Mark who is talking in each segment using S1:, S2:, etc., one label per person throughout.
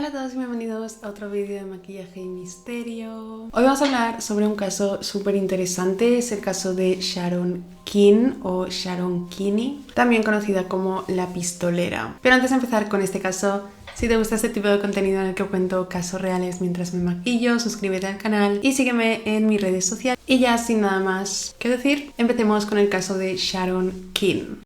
S1: Hola a todos y bienvenidos a otro vídeo de maquillaje y misterio. Hoy vamos a hablar sobre un caso súper interesante, es el caso de Sharon Keane o Sharon Kinney, también conocida como la pistolera. Pero antes de empezar con este caso, si te gusta este tipo de contenido en el que cuento casos reales mientras me maquillo, suscríbete al canal y sígueme en mis redes sociales. Y ya sin nada más que decir, empecemos con el caso de Sharon Keane.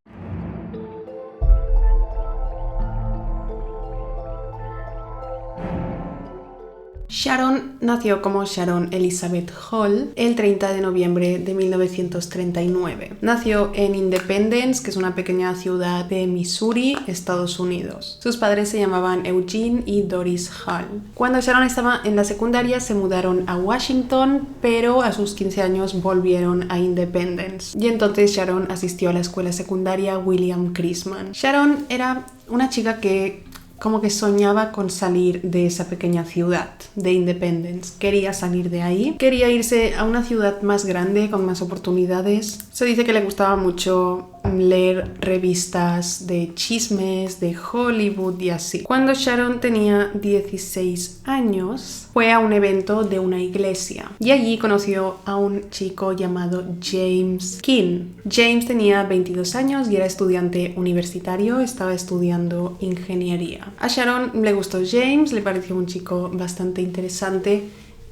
S1: Sharon nació como Sharon Elizabeth Hall el 30 de noviembre de 1939. Nació en Independence, que es una pequeña ciudad de Missouri, Estados Unidos. Sus padres se llamaban Eugene y Doris Hall. Cuando Sharon estaba en la secundaria se mudaron a Washington, pero a sus 15 años volvieron a Independence. Y entonces Sharon asistió a la escuela secundaria William Chrisman. Sharon era una chica que como que soñaba con salir de esa pequeña ciudad de Independence. Quería salir de ahí, quería irse a una ciudad más grande, con más oportunidades. Se dice que le gustaba mucho leer revistas de chismes, de Hollywood y así. Cuando Sharon tenía 16 años, fue a un evento de una iglesia y allí conoció a un chico llamado James Keane. James tenía 22 años y era estudiante universitario, estaba estudiando ingeniería. A Sharon le gustó James, le pareció un chico bastante interesante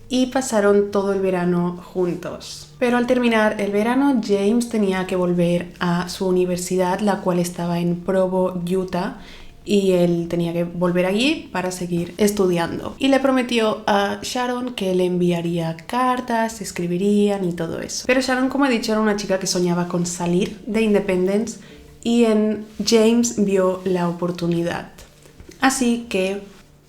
S1: y pasaron todo el verano juntos. Pero al terminar el verano, James tenía que volver a su universidad, la cual estaba en Provo, Utah, y él tenía que volver allí para seguir estudiando. Y le prometió a Sharon que le enviaría cartas, se escribirían y todo eso. Pero Sharon, como he dicho, era una chica que soñaba con salir de Independence y en James vio la oportunidad. Así que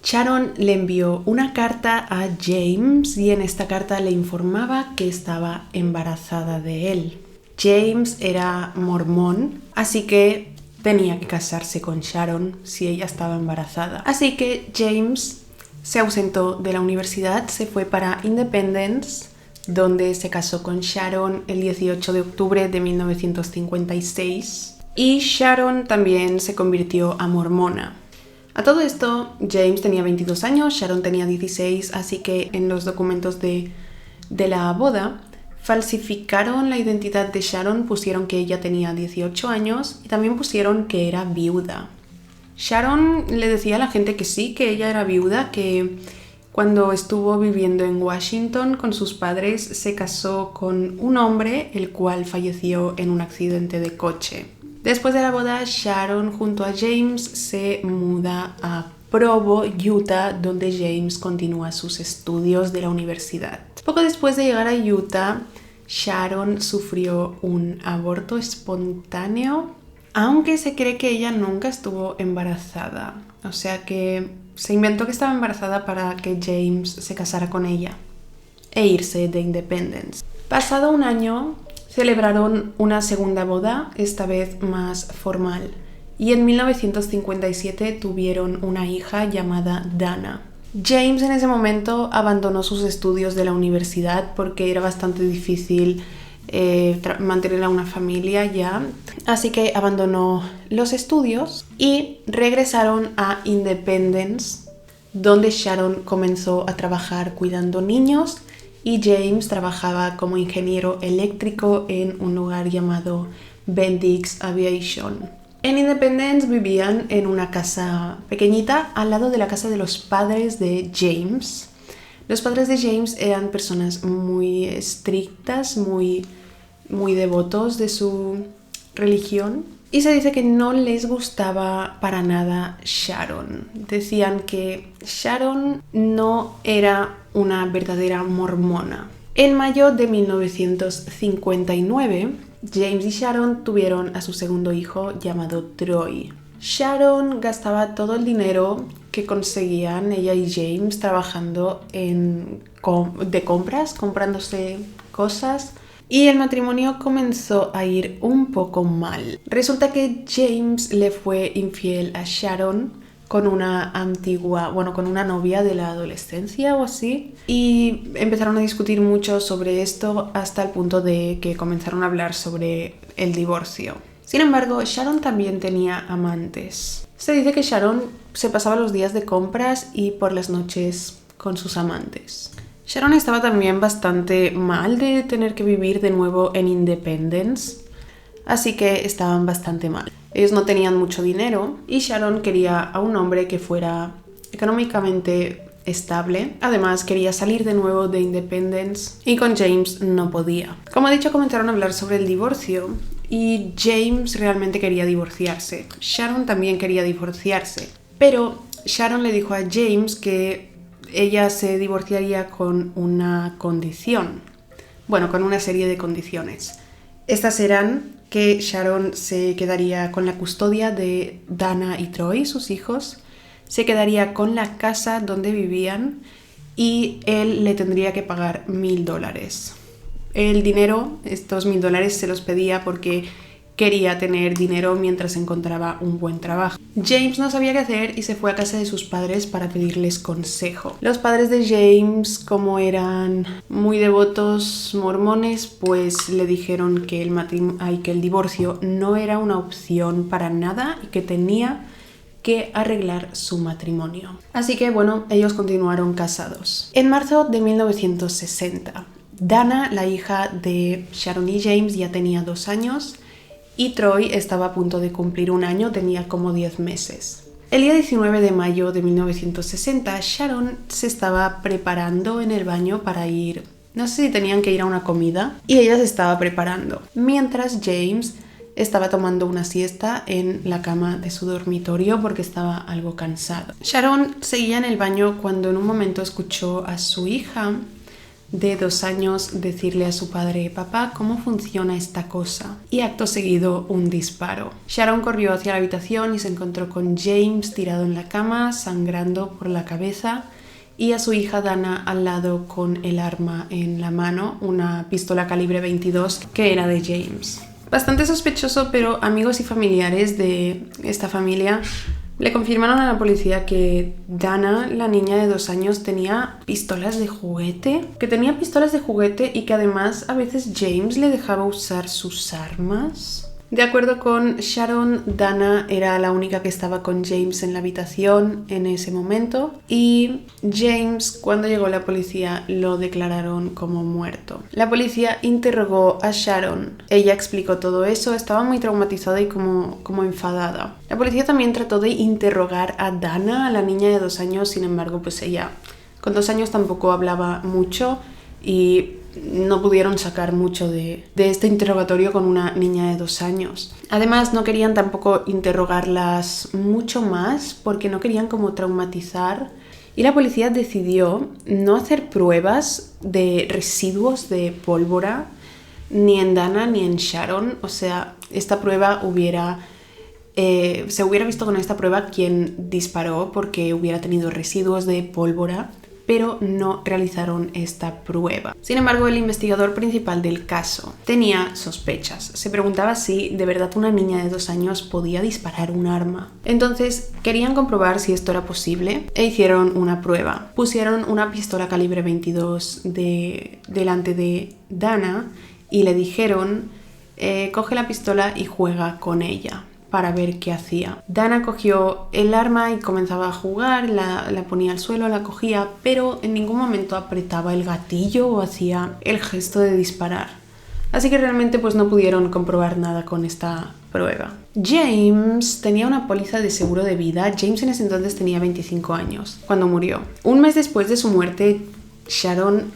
S1: Sharon le envió una carta a James y en esta carta le informaba que estaba embarazada de él. James era mormón, así que tenía que casarse con Sharon si ella estaba embarazada. Así que James se ausentó de la universidad, se fue para Independence, donde se casó con Sharon el 18 de octubre de 1956. Y Sharon también se convirtió a mormona. A todo esto, James tenía 22 años, Sharon tenía 16, así que en los documentos de la boda falsificaron la identidad de Sharon, pusieron que ella tenía 18 años y también pusieron que era viuda. Sharon le decía a la gente que sí, que ella era viuda, que cuando estuvo viviendo en Washington con sus padres se casó con un hombre, el cual falleció en un accidente de coche. Después de la boda, Sharon junto a James se muda a Provo, Utah, donde James continúa sus estudios de la universidad. Poco después de llegar a Utah, Sharon sufrió un aborto espontáneo, aunque se cree que ella nunca estuvo embarazada. O sea que se inventó que estaba embarazada para que James se casara con ella e irse de Independence. Pasado un año, celebraron una segunda boda, esta vez más formal, y en 1957 tuvieron una hija llamada Dana. James en ese momento abandonó sus estudios de la universidad porque era bastante difícil mantener a una familia ya, así que abandonó los estudios y regresaron a Independence, donde Sharon comenzó a trabajar cuidando niños y James trabajaba como ingeniero eléctrico en un lugar llamado Bendix Aviation. En Independence vivían en una casa pequeñita al lado de la casa de los padres de James. Los padres de James eran personas muy estrictas, muy devotos de su religión. Y se dice que no les gustaba para nada Sharon. Decían que Sharon no era una verdadera mormona. En mayo de 1959, James y Sharon tuvieron a su segundo hijo llamado Troy. Sharon gastaba todo el dinero que conseguían ella y James trabajando de compras, comprándose cosas. Y el matrimonio comenzó a ir un poco mal. Resulta que James le fue infiel a Sharon con una novia de la adolescencia o así. Y empezaron a discutir mucho sobre esto hasta el punto de que comenzaron a hablar sobre el divorcio. Sin embargo, Sharon también tenía amantes. Se dice que Sharon se pasaba los días de compras y por las noches con sus amantes. Sharon estaba también bastante mal de tener que vivir de nuevo en Independence, así que estaban bastante mal. Ellos no tenían mucho dinero y Sharon quería a un hombre que fuera económicamente estable. Además, quería salir de nuevo de Independence y con James no podía. Como he dicho, comenzaron a hablar sobre el divorcio y James realmente quería divorciarse. Sharon también quería divorciarse, pero Sharon le dijo a James que ella se divorciaría con una condición. Bueno, con una serie de condiciones. Estas eran que Sharon se quedaría con la custodia de Dana y Troy, sus hijos, se quedaría con la casa donde vivían y él le tendría que pagar $1,000. El dinero, estos $1,000, se los pedía porque quería tener dinero mientras encontraba un buen trabajo. James no sabía qué hacer y se fue a casa de sus padres para pedirles consejo. Los padres de James, como eran muy devotos mormones, pues le dijeron que el divorcio no era una opción para nada y que tenía que arreglar su matrimonio. Así que bueno, ellos continuaron casados. En marzo de 1960, Dana, la hija de Sharon y James, ya tenía 2 años y Troy estaba a punto de cumplir 1 año, tenía como 10 meses. El día 19 de mayo de 1960, Sharon se estaba preparando en el baño para ir, no sé si tenían que ir a una comida, y ella se estaba preparando, mientras James estaba tomando una siesta en la cama de su dormitorio porque estaba algo cansado. Sharon seguía en el baño cuando en un momento escuchó a su hija de 2 años decirle a su padre: papá, ¿cómo funciona esta cosa? Y acto seguido un disparo. Sharon corrió hacia la habitación y se encontró con James tirado en la cama, sangrando por la cabeza, y a su hija Dana al lado con el arma en la mano, una pistola calibre 22 que era de James. Bastante sospechoso, pero amigos y familiares de esta familia le confirmaron a la policía que Dana, la niña de 2 años, tenía pistolas de juguete. Y que además a veces James le dejaba usar sus armas. De acuerdo con Sharon, Dana era la única que estaba con James en la habitación en ese momento y James, cuando llegó la policía, lo declararon como muerto. La policía interrogó a Sharon. Ella explicó todo eso, estaba muy traumatizada y como enfadada. La policía también trató de interrogar a Dana, a la niña de 2 años, sin embargo, pues ella con 2 años tampoco hablaba mucho y no pudieron sacar mucho de este interrogatorio con una niña de 2 años. Además, no querían tampoco interrogarlas mucho más porque no querían como traumatizar. Y la policía decidió no hacer pruebas de residuos de pólvora ni en Dana ni en Sharon. O sea, esta prueba se hubiera visto con esta prueba quién disparó porque hubiera tenido residuos de pólvora, pero no realizaron esta prueba. Sin embargo, el investigador principal del caso tenía sospechas. Se preguntaba si de verdad una niña de 2 años podía disparar un arma. Entonces, querían comprobar si esto era posible e hicieron una prueba. Pusieron una pistola calibre 22 delante de Dana y le dijeron: coge la pistola y juega con ella, para ver qué hacía. Dana cogió el arma y comenzaba a jugar, la ponía al suelo, la cogía, pero en ningún momento apretaba el gatillo o hacía el gesto de disparar. Así que realmente pues no pudieron comprobar nada con esta prueba. James tenía una póliza de seguro de vida. James en ese entonces tenía 25 años cuando murió. Un mes después de su muerte, Sharon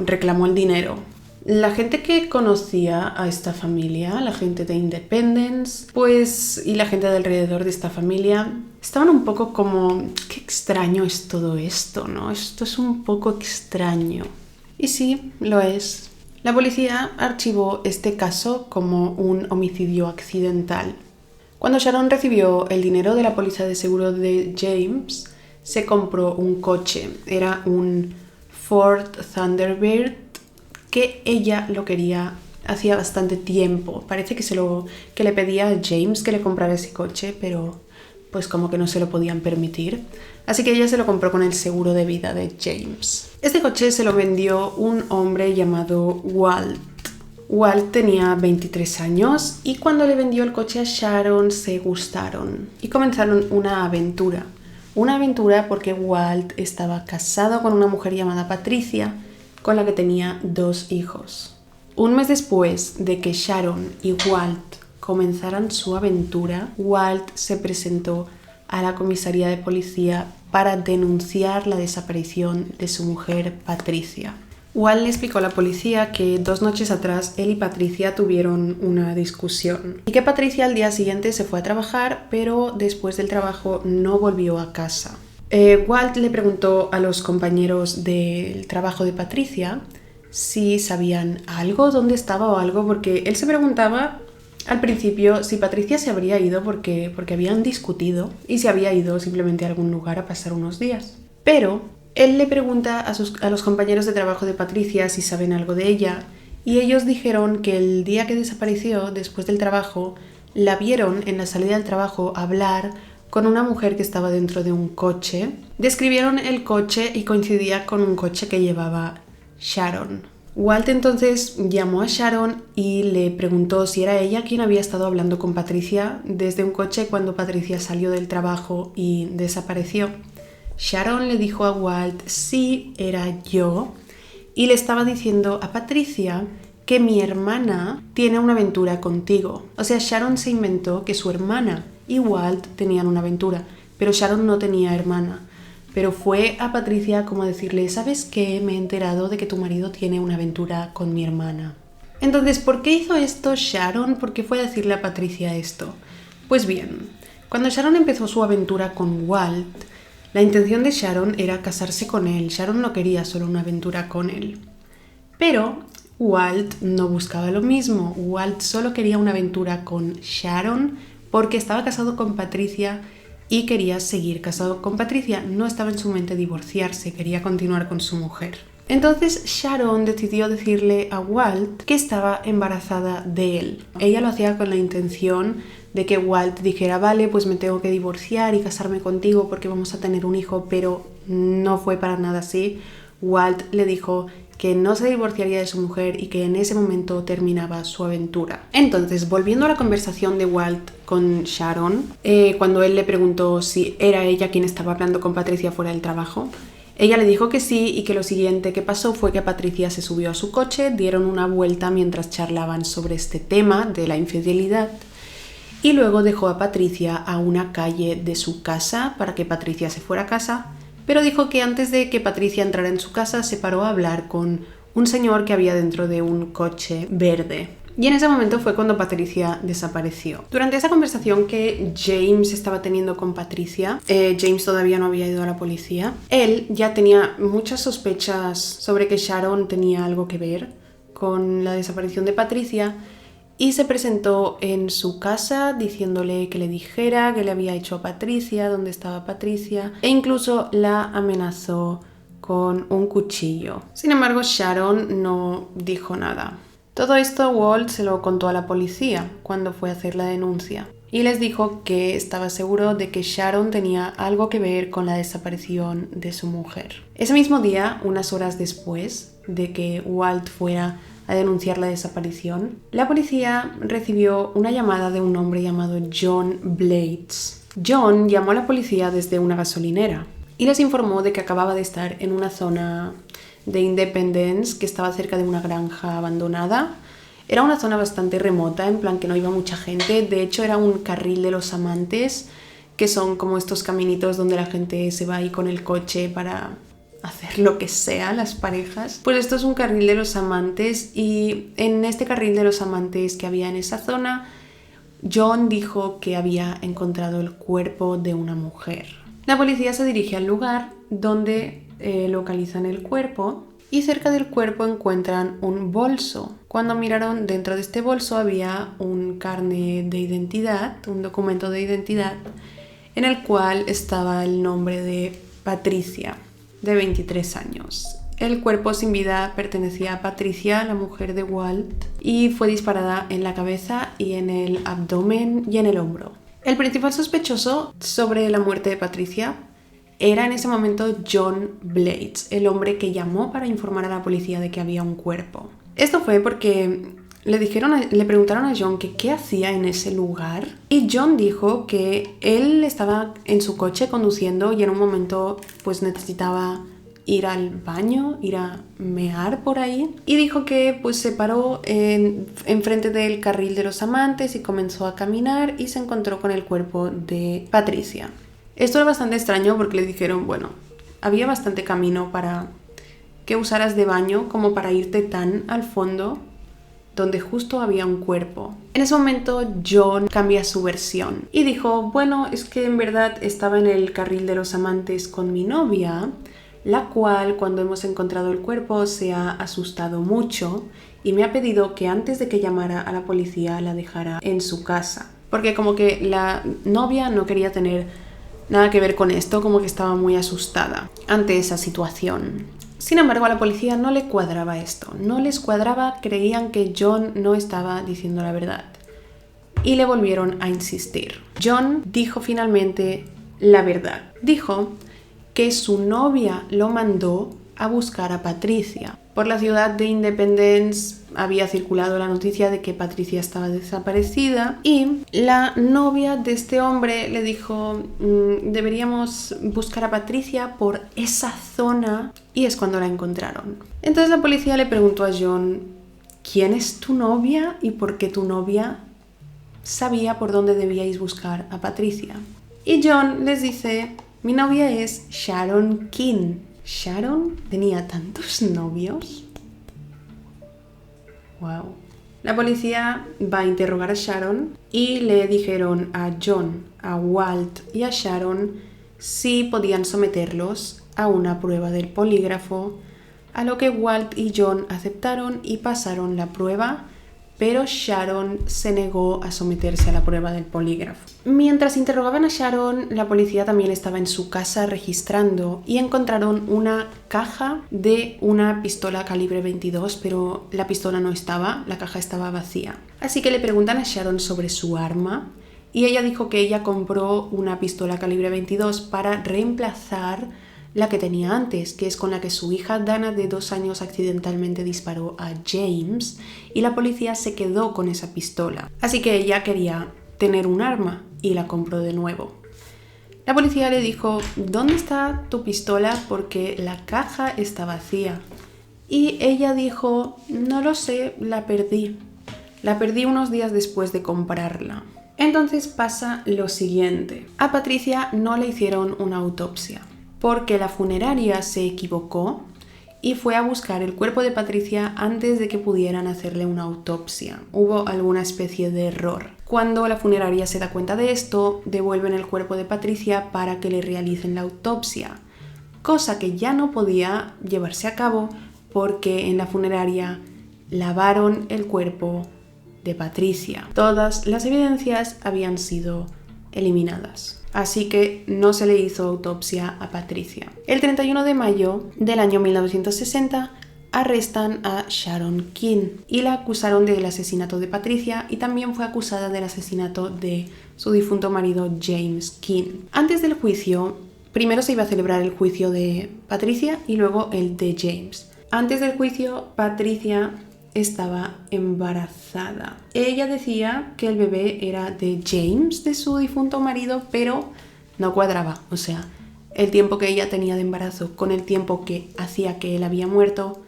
S1: reclamó el dinero. La gente que conocía a esta familia, la gente de Independence, pues, y la gente de alrededor de esta familia, estaban un poco como: qué extraño es todo esto, ¿no? Esto es un poco extraño. Y sí, lo es. La policía archivó este caso como un homicidio accidental. Cuando Sharon recibió el dinero de la póliza de seguro de James, se compró un coche. Era un Ford Thunderbird que ella lo quería hacía bastante tiempo. Parece que le pedía a James que le comprara ese coche, pero pues como que no se lo podían permitir. Así que ella se lo compró con el seguro de vida de James. Este coche se lo vendió un hombre llamado Walt. Walt tenía 23 años y cuando le vendió el coche a Sharon se gustaron y comenzaron una aventura. Una aventura porque Walt estaba casado con una mujer llamada Patricia, con la que tenía 2 hijos. Un mes después de que Sharon y Walt comenzaran su aventura, Walt se presentó a la comisaría de policía para denunciar la desaparición de su mujer Patricia. Walt le explicó a la policía que 2 noches atrás él y Patricia tuvieron una discusión y que Patricia al día siguiente se fue a trabajar, pero después del trabajo no volvió a casa. Walt le preguntó a los compañeros del trabajo de Patricia si sabían algo, dónde estaba o algo, porque él se preguntaba al principio si Patricia se habría ido porque habían discutido y se había ido simplemente a algún lugar a pasar unos días. Pero él le pregunta a los compañeros de trabajo de Patricia si saben algo de ella y ellos dijeron que el día que desapareció, después del trabajo, la vieron en la salida del trabajo hablar con una mujer que estaba dentro de un coche. Describieron el coche y coincidía con un coche que llevaba Sharon. Walt entonces llamó a Sharon y le preguntó si era ella quien había estado hablando con Patricia desde un coche cuando Patricia salió del trabajo y desapareció. Sharon le dijo a Walt sí, era yo, y le estaba diciendo a Patricia que mi hermana tiene una aventura contigo. O sea, Sharon se inventó que su hermana y Walt tenían una aventura, pero Sharon no tenía hermana. Pero fue a Patricia como a decirle, ¿sabes qué? Me he enterado de que tu marido tiene una aventura con mi hermana. Entonces, ¿por qué hizo esto Sharon? ¿Por qué fue a decirle a Patricia esto? Pues bien, cuando Sharon empezó su aventura con Walt, la intención de Sharon era casarse con él. Sharon no quería solo una aventura con él. Pero Walt no buscaba lo mismo. Walt solo quería una aventura con Sharon porque estaba casado con Patricia y quería seguir casado con Patricia. No estaba en su mente divorciarse, quería continuar con su mujer. Entonces Sharon decidió decirle a Walt que estaba embarazada de él. Ella lo hacía con la intención de que Walt dijera, vale, pues me tengo que divorciar y casarme contigo porque vamos a tener un hijo, pero no fue para nada así. Walt le dijo que no se divorciaría de su mujer y que en ese momento terminaba su aventura. Entonces, volviendo a la conversación de Walt con Sharon, cuando él le preguntó si era ella quien estaba hablando con Patricia fuera del trabajo, ella le dijo que sí y que lo siguiente que pasó fue que Patricia se subió a su coche, dieron una vuelta mientras charlaban sobre este tema de la infidelidad y luego dejó a Patricia a una calle de su casa para que Patricia se fuera a casa. Pero dijo que antes de que Patricia entrara en su casa se paró a hablar con un señor que había dentro de un coche verde. Y en ese momento fue cuando Patricia desapareció. Durante esa conversación que James estaba teniendo con Patricia, James todavía no había ido a la policía, él ya tenía muchas sospechas sobre que Sharon tenía algo que ver con la desaparición de Patricia y se presentó en su casa diciéndole que le dijera que le había hecho a Patricia, dónde estaba Patricia, e incluso la amenazó con un cuchillo. Sin embargo, Sharon no dijo nada. Todo esto Walt se lo contó a la policía cuando fue a hacer la denuncia y les dijo que estaba seguro de que Sharon tenía algo que ver con la desaparición de su mujer. Ese mismo día, unas horas después de que Walt fuera a denunciar la desaparición, la policía recibió una llamada de un hombre llamado John Blades. John llamó a la policía desde una gasolinera y les informó de que acababa de estar en una zona de Independence que estaba cerca de una granja abandonada. Era una zona bastante remota, en plan que no iba mucha gente. De hecho, era un carril de los amantes, que son como estos caminitos donde la gente se va ahí con el coche para hacer lo que sea, las parejas. Pues esto es un carril de los amantes y en este carril de los amantes que había en esa zona, John dijo que había encontrado el cuerpo de una mujer. La policía se dirige al lugar donde localizan el cuerpo y cerca del cuerpo encuentran un bolso. Cuando miraron dentro de este bolso había un carnet de identidad, un documento de identidad en el cual estaba el nombre de Patricia, de 23 años. El cuerpo sin vida pertenecía a Patricia, la mujer de Walt, y fue disparada en la cabeza y en el abdomen y en el hombro. El principal sospechoso sobre la muerte de Patricia era en ese momento John Blades, el hombre que llamó para informar a la policía de que había un cuerpo. Esto fue porque le preguntaron a John que qué hacía en ese lugar y John dijo que él estaba en su coche conduciendo y en un momento pues necesitaba ir al baño, ir a mear por ahí, y dijo que pues se paró enfrente del carril de los amantes y comenzó a caminar y se encontró con el cuerpo de Patricia. Esto era bastante extraño porque le dijeron, bueno, había bastante camino para que usaras de baño como para irte tan al fondo donde justo había un cuerpo. En ese momento John cambia su versión y dijo, bueno, es que en verdad estaba en el carril de los amantes con mi novia, la cual cuando hemos encontrado el cuerpo se ha asustado mucho y me ha pedido que antes de que llamara a la policía la dejara en su casa. Porque como que la novia no quería tener nada que ver con esto, como que estaba muy asustada ante esa situación. Sin embargo, a la policía no le cuadraba esto, no les cuadraba, creían que John no estaba diciendo la verdad y le volvieron a insistir. John dijo finalmente la verdad. Dijo que su novia lo mandó a buscar a Patricia. Por la ciudad de Independence había circulado la noticia de que Patricia estaba desaparecida y la novia de este hombre le dijo, deberíamos buscar a Patricia por esa zona, y es cuando la encontraron. Entonces la policía le preguntó a John, ¿quién es tu novia y por qué tu novia sabía por dónde debíais buscar a Patricia? Y John les dice, mi novia es Sharon King. ¿Sharon tenía tantos novios? Wow. La policía va a interrogar a Sharon y le dijeron a John, a Walt y a Sharon si podían someterlos a una prueba del polígrafo, a lo que Walt y John aceptaron y pasaron la prueba, pero Sharon se negó a someterse a la prueba del polígrafo. Mientras interrogaban a Sharon, la policía también estaba en su casa registrando y encontraron una caja de una pistola calibre 22, pero la pistola no estaba, la caja estaba vacía. Así que le preguntan a Sharon sobre su arma y ella dijo que ella compró una pistola calibre 22 para reemplazar la que tenía antes, que es con la que su hija Dana de 2 años accidentalmente disparó a James, y la policía se quedó con esa pistola. Así que ella quería tener un arma y la compró de nuevo. La policía le dijo, ¿dónde está tu pistola? Porque la caja está vacía. Y ella dijo, no lo sé, la perdí. La perdí unos días después de comprarla. Entonces pasa lo siguiente. A Patricia no le hicieron una autopsia, porque la funeraria se equivocó y fue a buscar el cuerpo de Patricia antes de que pudieran hacerle una autopsia. Hubo alguna especie de error. Cuando la funeraria se da cuenta de esto, devuelven el cuerpo de Patricia para que le realicen la autopsia, cosa que ya no podía llevarse a cabo porque en la funeraria lavaron el cuerpo de Patricia. Todas las evidencias habían sido eliminadas. Así que no se le hizo autopsia a Patricia. El 31 de mayo del año 1960 arrestan a Sharon King y la acusaron del asesinato de Patricia y también fue acusada del asesinato de su difunto marido James King. Antes del juicio, primero se iba a celebrar el juicio de Patricia y luego el de James. Antes del juicio, Patricia estaba embarazada. Ella decía que el bebé era de James, de su difunto marido, pero no cuadraba. O sea, el tiempo que ella tenía de embarazo con el tiempo que hacía que él había muerto,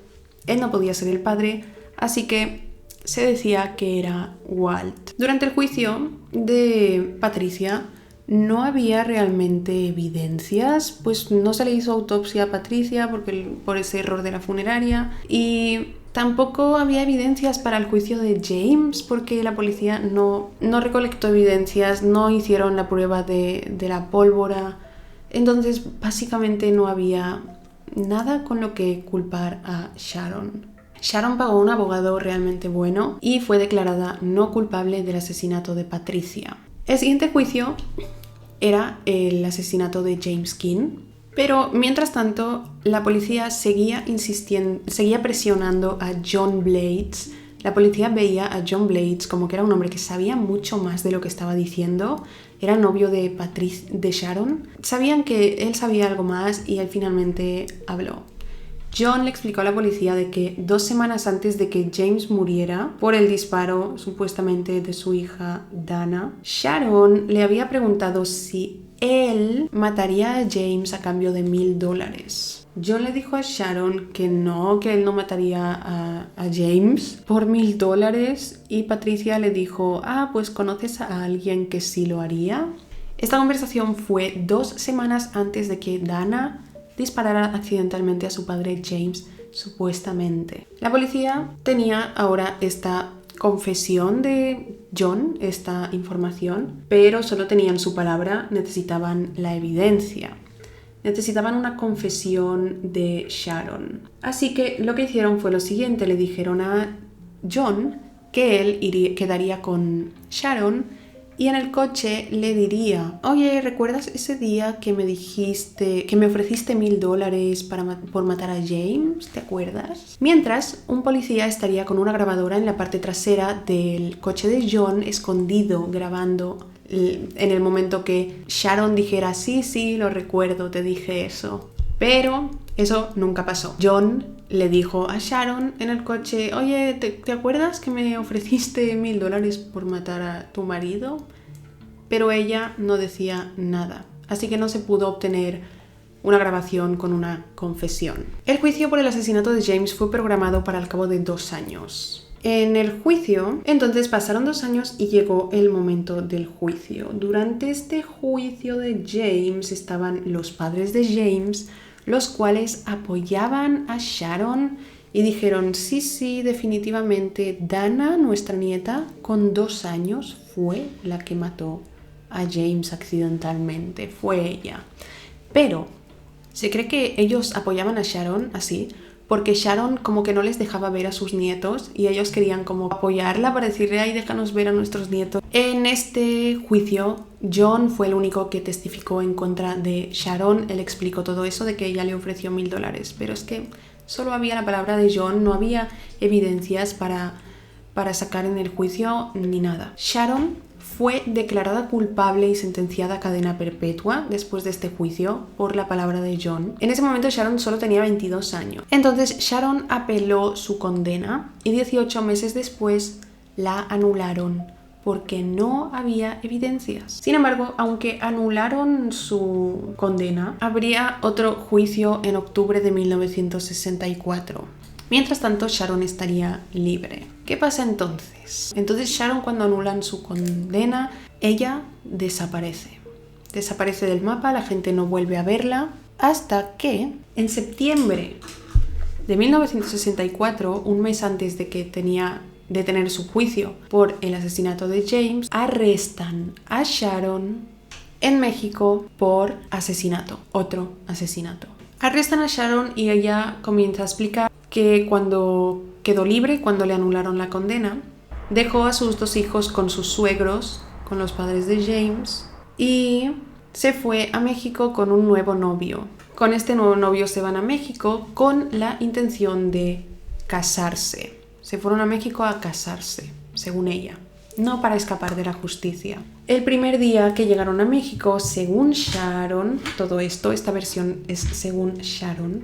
S1: él no podía ser el padre, así que se decía que era Walt. Durante el juicio de Patricia no había realmente evidencias, pues no se le hizo autopsia a Patricia por ese error de la funeraria, y tampoco había evidencias para el juicio de James porque la policía no recolectó evidencias, no hicieron la prueba de la pólvora. Entonces básicamente no había nada con lo que culpar a Sharon. Sharon pagó un abogado realmente bueno y fue declarada no culpable del asesinato de Patricia. El siguiente juicio era el asesinato de James King. Pero mientras tanto, la policía seguía presionando a John Blades. La policía veía a John Blades como que era un hombre que sabía mucho más de lo que estaba diciendo. Era novio de Sharon. Sabían que él sabía algo más y él finalmente habló. John le explicó a la policía de que 2 semanas antes de que James muriera por el disparo supuestamente de su hija Dana, Sharon le había preguntado si él mataría a James a cambio de $1,000. John le dijo a Sharon que él no mataría a James por $1,000 y Patricia le dijo, pues ¿conoces a alguien que sí lo haría? Esta conversación fue 2 semanas antes de que Dana disparara accidentalmente a su padre James, supuestamente. La policía tenía ahora esta confesión de John, esta información, pero solo tenían su palabra, necesitaban la evidencia. Necesitaban una confesión de Sharon. Así que lo que hicieron fue lo siguiente, le dijeron a John que él quedaría con Sharon y en el coche le diría, oye, ¿recuerdas ese día que me dijiste, que me ofreciste $1,000 por matar a James? ¿Te acuerdas? Mientras, un policía estaría con una grabadora en la parte trasera del coche de John, escondido, grabando en el momento que Sharon dijera, sí, lo recuerdo, te dije eso. Pero eso nunca pasó. John le dijo a Sharon en el coche, oye, ¿te acuerdas que me ofreciste $1,000 por matar a tu marido? Pero ella no decía nada, así que no se pudo obtener una grabación con una confesión. El juicio por el asesinato de James fue programado para el cabo de 2 años. En el juicio, entonces pasaron 2 años y llegó el momento del juicio. Durante este juicio de James estaban los padres de James, los cuales apoyaban a Sharon y dijeron, sí, definitivamente Dana, nuestra nieta, con 2 años fue la que mató a James accidentalmente, fue ella. Pero se cree que ellos apoyaban a Sharon así porque Sharon como que no les dejaba ver a sus nietos y ellos querían como apoyarla para decirle, ay, déjanos ver a nuestros nietos. En este juicio, John fue el único que testificó en contra de Sharon. Él explicó todo eso de que ella le ofreció $1,000, pero es que solo había la palabra de John, no había evidencias para sacar en el juicio ni nada. Sharon fue declarada culpable y sentenciada a cadena perpetua después de este juicio por la palabra de John. En ese momento Sharon solo tenía 22 años. Entonces Sharon apeló su condena y 18 meses después la anularon porque no había evidencias. Sin embargo, aunque anularon su condena, habría otro juicio en octubre de 1964. Mientras tanto, Sharon estaría libre. ¿Qué pasa entonces? Entonces Sharon, cuando anulan su condena, ella desaparece. Desaparece del mapa, la gente no vuelve a verla, hasta que en septiembre de 1964, un mes antes de que tenía de tener su juicio por el asesinato de James, arrestan a Sharon en México por asesinato, otro asesinato. Arrestan a Sharon y ella comienza a explicar que cuando quedó libre, cuando le anularon la condena, dejó a sus 2 hijos con sus suegros, con los padres de James, y se fue a México con un nuevo novio. Con este nuevo novio se van a México con la intención de casarse. Se fueron a México a casarse, según ella, no para escapar de la justicia. El primer día que llegaron a México, según Sharon, todo esto, esta versión es según Sharon,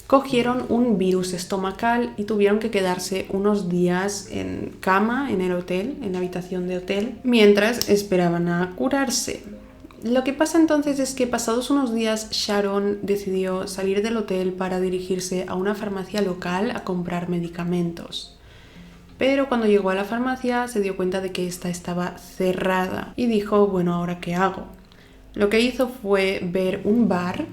S1: cogieron un virus estomacal y tuvieron que quedarse unos días en cama en el hotel, en la habitación de hotel, mientras esperaban a curarse. Lo que pasa entonces es que pasados unos días Sharon decidió salir del hotel para dirigirse a una farmacia local a comprar medicamentos. Pero cuando llegó a la farmacia se dio cuenta de que esta estaba cerrada y dijo, bueno, ¿ahora qué hago? Lo que hizo fue ver un bar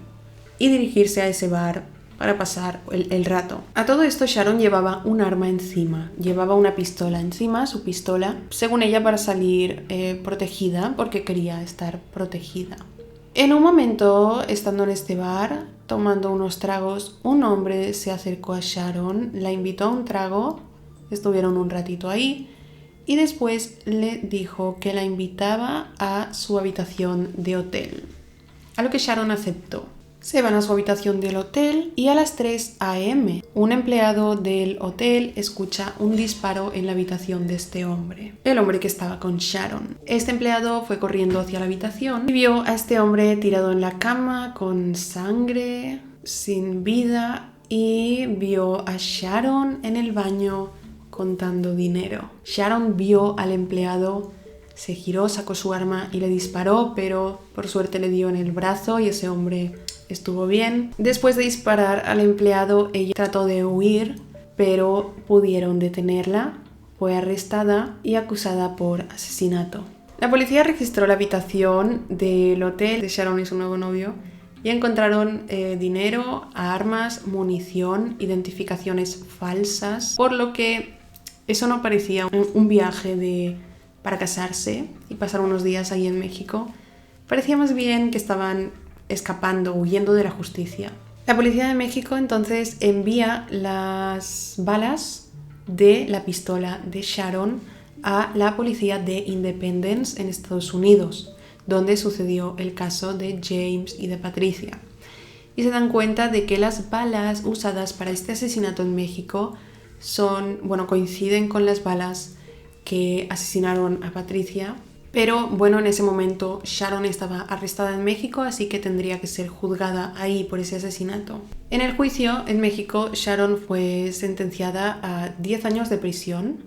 S1: y dirigirse a ese bar para pasar el rato. A todo esto Sharon llevaba un arma encima, llevaba una pistola encima, su pistola, según ella para salir protegida, porque quería estar protegida. En un momento, estando en este bar, tomando unos tragos, un hombre se acercó a Sharon, la invitó a un trago, estuvieron un ratito ahí y después le dijo que la invitaba a su habitación de hotel, a lo que Sharon aceptó. Se van a su habitación del hotel y a las 3 a.m. un empleado del hotel escucha un disparo en la habitación de este hombre, el hombre que estaba con Sharon. Este empleado fue corriendo hacia la habitación y vio a este hombre tirado en la cama con sangre, sin vida y vio a Sharon en el baño contando dinero. Sharon vio al empleado, se giró, sacó su arma y le disparó, pero por suerte le dio en el brazo y ese hombre estuvo bien. Después de disparar al empleado, ella trató de huir, pero pudieron detenerla. Fue arrestada y acusada por asesinato. La policía registró la habitación del hotel de Sharon y su nuevo novio y encontraron dinero, armas, munición, identificaciones falsas, por lo que eso no parecía un viaje para casarse y pasar unos días ahí en México. Parecía más bien que estaban escapando, huyendo de la justicia. La policía de México entonces envía las balas de la pistola de Sharon a la policía de Independence en Estados Unidos, donde sucedió el caso de James y de Patricia. Y se dan cuenta de que las balas usadas para este asesinato en México coinciden con las balas que asesinaron a Patricia. Pero en ese momento Sharon estaba arrestada en México, así que tendría que ser juzgada ahí por ese asesinato. En el juicio en México, Sharon fue sentenciada a 10 años de prisión,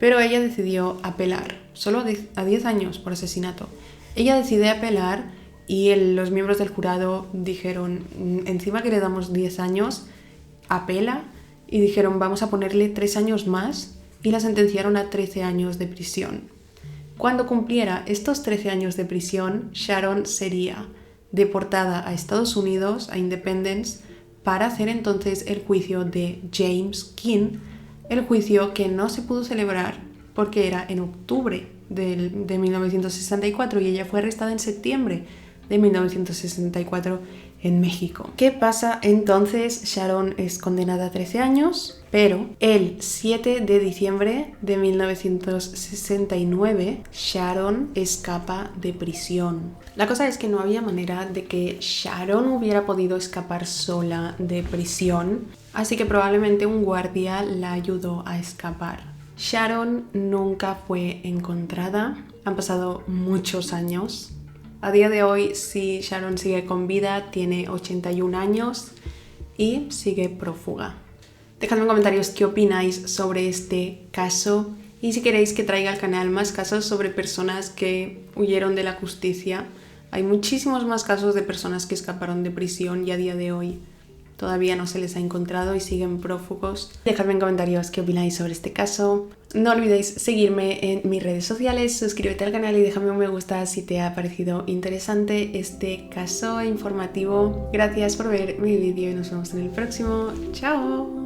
S1: pero ella decidió apelar, solo a 10 años por asesinato. Ella decide apelar y los miembros del jurado dijeron, encima que le damos 10 años, apela, y dijeron, vamos a ponerle 3 años más, y la sentenciaron a 13 años de prisión. Cuando cumpliera estos 13 años de prisión, Sharon sería deportada a Estados Unidos, a Independence, para hacer entonces el juicio de James King, el juicio que no se pudo celebrar porque era en octubre de 1964 y ella fue arrestada en septiembre de 1964 en México. ¿Qué pasa entonces? Sharon es condenada a 13 años, pero el 7 de diciembre de 1969 Sharon escapa de prisión. La cosa es que no había manera de que Sharon hubiera podido escapar sola de prisión, así que probablemente un guardia la ayudó a escapar. Sharon nunca fue encontrada, han pasado muchos años. A día de hoy, si Sharon sigue con vida, tiene 81 años y sigue prófuga. Dejadme en comentarios qué opináis sobre este caso y si queréis que traiga al canal más casos sobre personas que huyeron de la justicia. Hay muchísimos más casos de personas que escaparon de prisión y a día de hoy todavía no se les ha encontrado y siguen prófugos. Dejadme en comentarios qué opináis sobre este caso. No olvidéis seguirme en mis redes sociales, suscríbete al canal y déjame un me gusta si te ha parecido interesante este caso informativo. Gracias por ver mi vídeo y nos vemos en el próximo. ¡Chao!